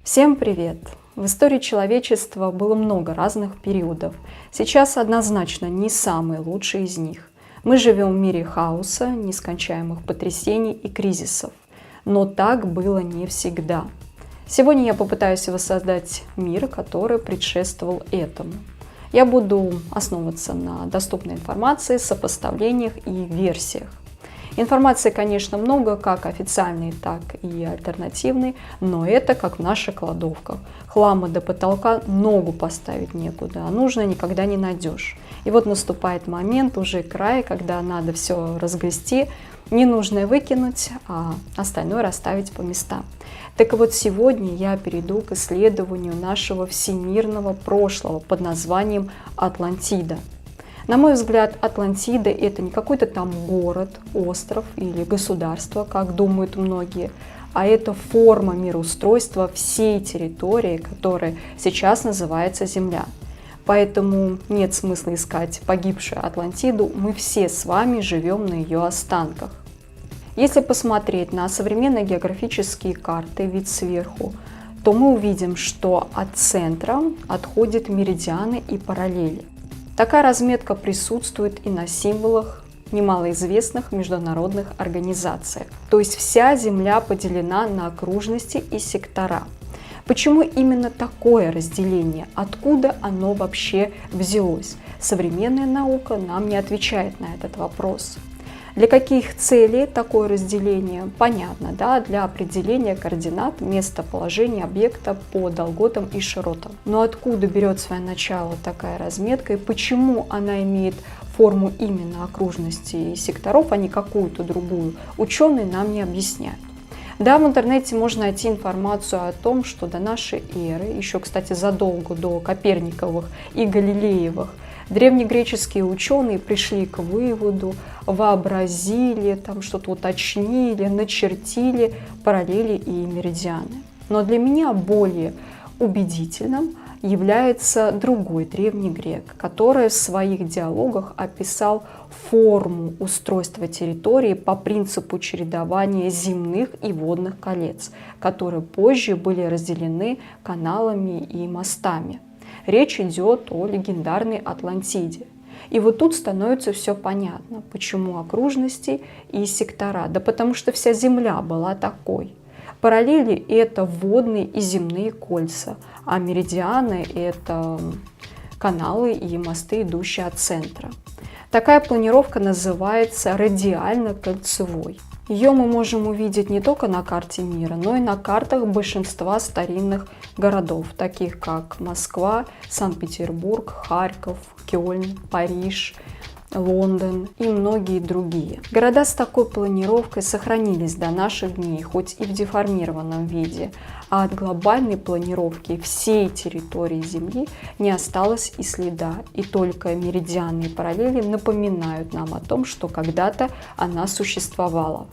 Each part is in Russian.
Всем привет! В истории человечества было много разных периодов. Сейчас однозначно не самый лучший из них. Мы живем в мире хаоса, нескончаемых потрясений и кризисов. Но так было не всегда. Сегодня я попытаюсь воссоздать мир, который предшествовал этому. Я буду основываться на доступной информации, сопоставлениях и версиях. Информации, конечно, много, как официальной, так и альтернативной, но это как в наших кладовках. Хлама до потолка ногу поставить некуда, а нужно никогда не найдешь. И вот наступает момент, уже край, когда надо все разгрести, ненужное выкинуть, а остальное расставить по местам. Так вот, сегодня я перейду к исследованию нашего всемирного прошлого под названием Атлантида. На мой взгляд, Атлантида – это не какой-то там город, остров или государство, как думают многие, а это форма мироустройства всей территории, которая сейчас называется Земля. Поэтому нет смысла искать погибшую Атлантиду, мы все с вами живем на ее останках. Если посмотреть на современные географические карты, вид сверху, то мы увидим, что от центра отходят меридианы и параллели. Такая разметка присутствует и на символах немалоизвестных международных организаций. То есть вся Земля поделена на окружности и сектора. Почему именно такое разделение? Откуда оно вообще взялось? Современная наука нам не отвечает на этот вопрос. Для каких целей такое разделение? Понятно, да? Для определения координат местоположения объекта по долготам и широтам. Но откуда берет свое начало такая разметка и почему она имеет форму именно окружности и секторов, а не какую-то другую, ученые нам не объясняют. Да, в интернете можно найти информацию о том, что до нашей эры, еще, кстати, задолго до Коперниковых и Галилеевых, древнегреческие ученые пришли к выводу, вообразили, там что-то уточнили, начертили параллели и меридианы. Но для меня более убедительным является другой древний грек, который в своих диалогах описал форму устройства территории по принципу чередования земных и водных колец, которые позже были разделены каналами и мостами. Речь идет о легендарной Атлантиде. И вот тут становится все понятно, почему окружности и сектора. Да потому что вся Земля была такой. Параллели – это водные и земные кольца, а меридианы – это каналы и мосты, идущие от центра. Такая планировка называется радиально-кольцевой. Ее мы можем увидеть не только на карте мира, но и на картах большинства старинных городов, таких как Москва, Санкт-Петербург, Харьков, Кёльн, Париж, Лондон и многие другие. Города с такой планировкой сохранились до наших дней, хоть и в деформированном виде, а от глобальной планировки всей территории Земли не осталось и следа, и только меридианы и параллели напоминают нам о том, что когда-то она существовала.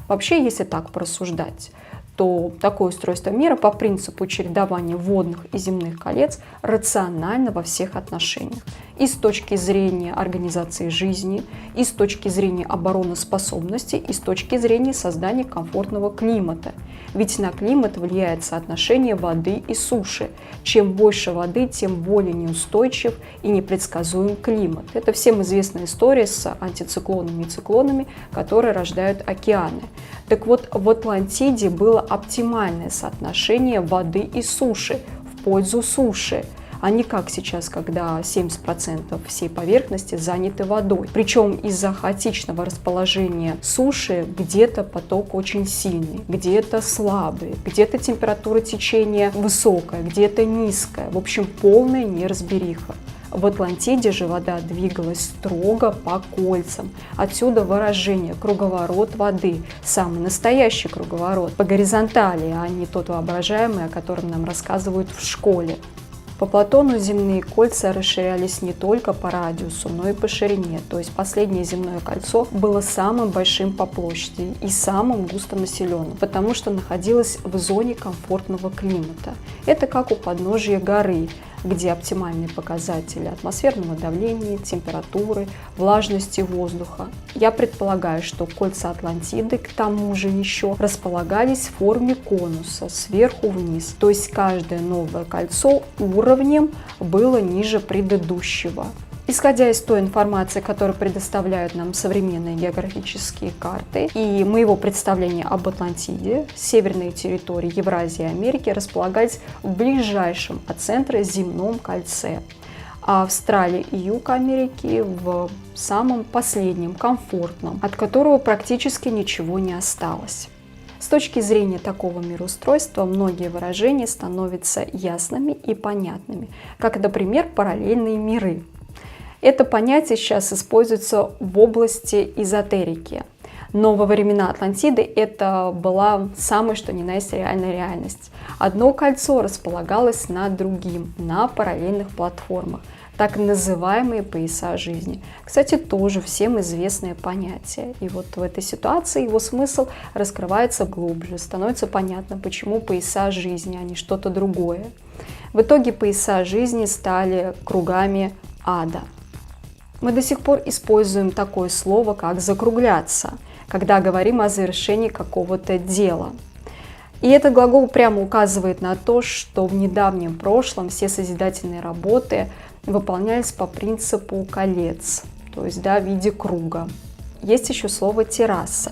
Вообще, если так порассуждать, то такое устройство мира по принципу чередования водных и земных колец рационально во всех отношениях. И с точки зрения организации жизни, и с точки зрения обороноспособности, и с точки зрения создания комфортного климата. Ведь на климат влияет соотношение воды и суши. Чем больше воды, тем более неустойчив и непредсказуем климат. Это всем известная история с антициклонами и циклонами, которые рождают океаны. Так вот, в Атлантиде было оптимальное соотношение воды и суши в пользу суши, а не как сейчас, когда 70% всей поверхности заняты водой. Причем из-за хаотичного расположения суши где-то поток очень сильный, где-то слабый, где-то температура течения высокая, где-то низкая. В общем, полная неразбериха. В Атлантиде же вода двигалась строго по кольцам. Отсюда выражение «круговорот воды», самый настоящий круговорот, по горизонтали, а не тот воображаемый, о котором нам рассказывают в школе. По Платону земные кольца расширялись не только по радиусу, но и по ширине, то есть последнее земное кольцо было самым большим по площади и самым густонаселенным, потому что находилось в зоне комфортного климата. Это как у подножия горы. где оптимальные показатели атмосферного давления, температуры, влажности воздуха. Я предполагаю, что кольца Атлантиды к тому же еще располагались в форме конуса сверху вниз, то есть каждое новое кольцо уровнем было ниже предыдущего. Исходя из той информации, которую предоставляют нам современные географические карты и моего представления об Атлантиде, северные территории Евразии и Америки располагались в ближайшем от центра земном кольце, а Австралия и юг Америки в самом последнем, комфортном, от которого практически ничего не осталось. С точки зрения такого мироустройства многие выражения становятся ясными и понятными, как, например, параллельные миры. Это понятие сейчас используется в области эзотерики. Но во времена Атлантиды это была самая что ни на есть реальная реальность. Одно кольцо располагалось над другим, на параллельных платформах, так называемые пояса жизни. Кстати, тоже всем известное понятие. И вот в этой ситуации его смысл раскрывается глубже, становится понятно, почему пояса жизни, а не что-то другое. В итоге пояса жизни стали кругами ада. Мы до сих пор используем такое слово, как «закругляться», когда говорим о завершении какого-то дела. И этот глагол прямо указывает на то, что в недавнем прошлом все созидательные работы выполнялись по принципу колец, то есть в виде круга. Есть еще слово «терраса».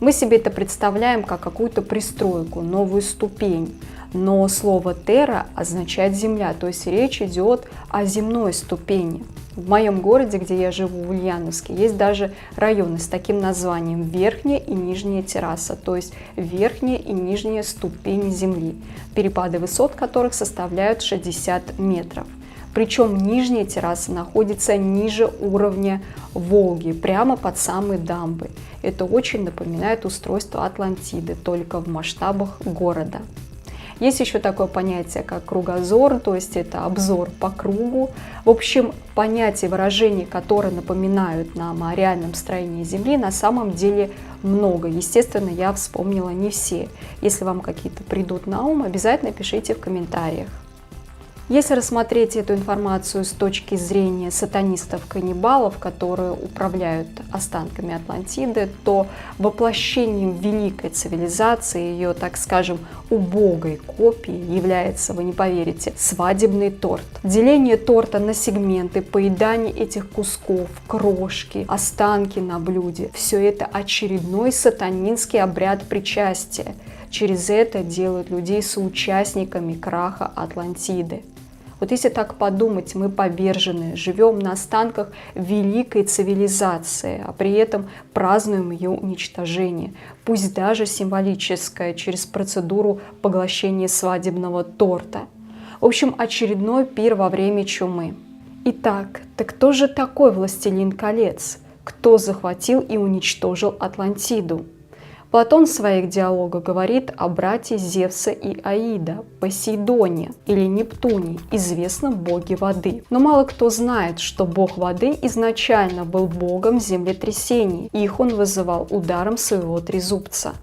Мы себе это представляем как какую-то пристройку, новую ступень. Но слово «терра» означает «земля», то есть речь идет о земной ступени. В моем городе, где я живу, в Ульяновске, есть даже районы с таким названием «Верхняя и Нижняя терраса», то есть верхняя и нижняя ступени земли, перепады высот которых составляют 60 метров. Причем нижняя терраса находится ниже уровня Волги, прямо под самой дамбой. Это очень напоминает устройство Атлантиды, только в масштабах города. Есть еще такое понятие, как кругозор, то есть это обзор по кругу. В общем, понятий, выражений, которые напоминают нам о реальном строении Земли, на самом деле много. Естественно, я вспомнила не все. Если вам какие-то придут на ум, обязательно пишите в комментариях. Если рассмотреть эту информацию с точки зрения сатанистов-каннибалов, которые управляют останками Атлантиды, то воплощением великой цивилизации, ее, так скажем, убогой копией является, вы не поверите, свадебный торт. Деление торта на сегменты, поедание этих кусков, крошки, останки на блюде – все это очередной сатанинский обряд причастия. Через это делают людей соучастниками краха Атлантиды. Вот если так подумать, мы повержены, живем на останках великой цивилизации, а при этом празднуем ее уничтожение, пусть даже символическое, через процедуру поглощения свадебного торта. В общем, очередной пир во время чумы. Итак, так кто же такой властелин колец? Кто захватил и уничтожил Атлантиду? Платон в своих диалогах говорит о брате Зевса и Аида, Посейдоне или Нептуне, известном боге воды. Но мало кто знает, что бог воды изначально был богом землетрясений, и их он вызывал ударом своего трезубца.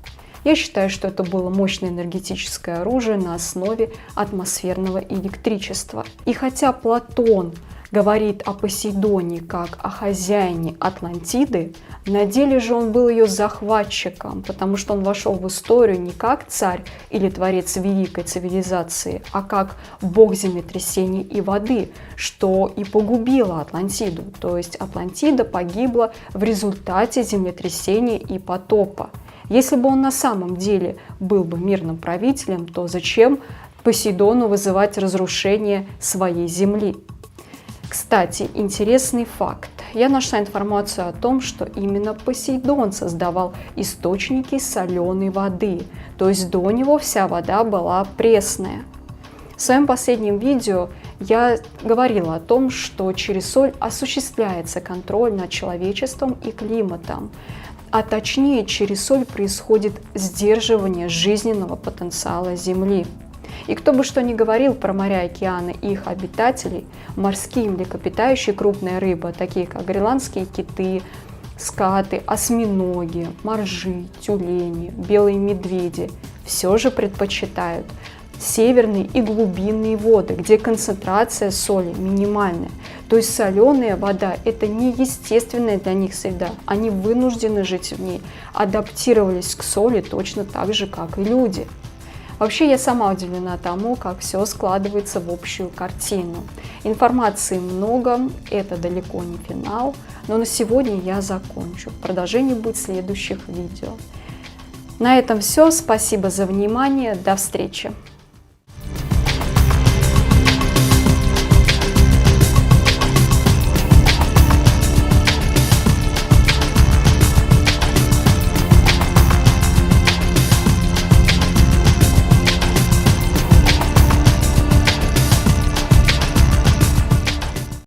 Я считаю, что это было мощное энергетическое оружие на основе атмосферного электричества. И хотя Платон говорит о Посейдоне как о хозяине Атлантиды, на деле же он был ее захватчиком, потому что он вошел в историю не как царь или творец великой цивилизации, а как бог землетрясений и воды, что и погубило Атлантиду. То есть Атлантида погибла в результате землетрясения и потопа. Если бы он на самом деле был бы мирным правителем, то зачем Посейдону вызывать разрушение своей земли? Кстати, интересный факт. Я нашла информацию о том, что именно Посейдон создавал источники соленой воды, то есть до него вся вода была пресная. В своем последнем видео я говорила о том, что через соль осуществляется контроль над человечеством и климатом, а точнее через соль происходит сдерживание жизненного потенциала Земли. И кто бы что ни говорил про моря, океаны и их обитателей, морские млекопитающие, крупная рыба, такие как гренландские киты, скаты, осьминоги, моржи, тюлени, белые медведи, все же предпочитают северные и глубинные воды, где концентрация соли минимальная. То есть соленая вода – это не естественная для них среда, они вынуждены жить в ней, адаптировались к соли точно так же, как и люди. Вообще я сама удивлена тому, как все складывается в общую картину. Информации много, это далеко не финал, но на сегодня я закончу. Продолжение будет в следующих видео. На этом все. Спасибо за внимание. До встречи.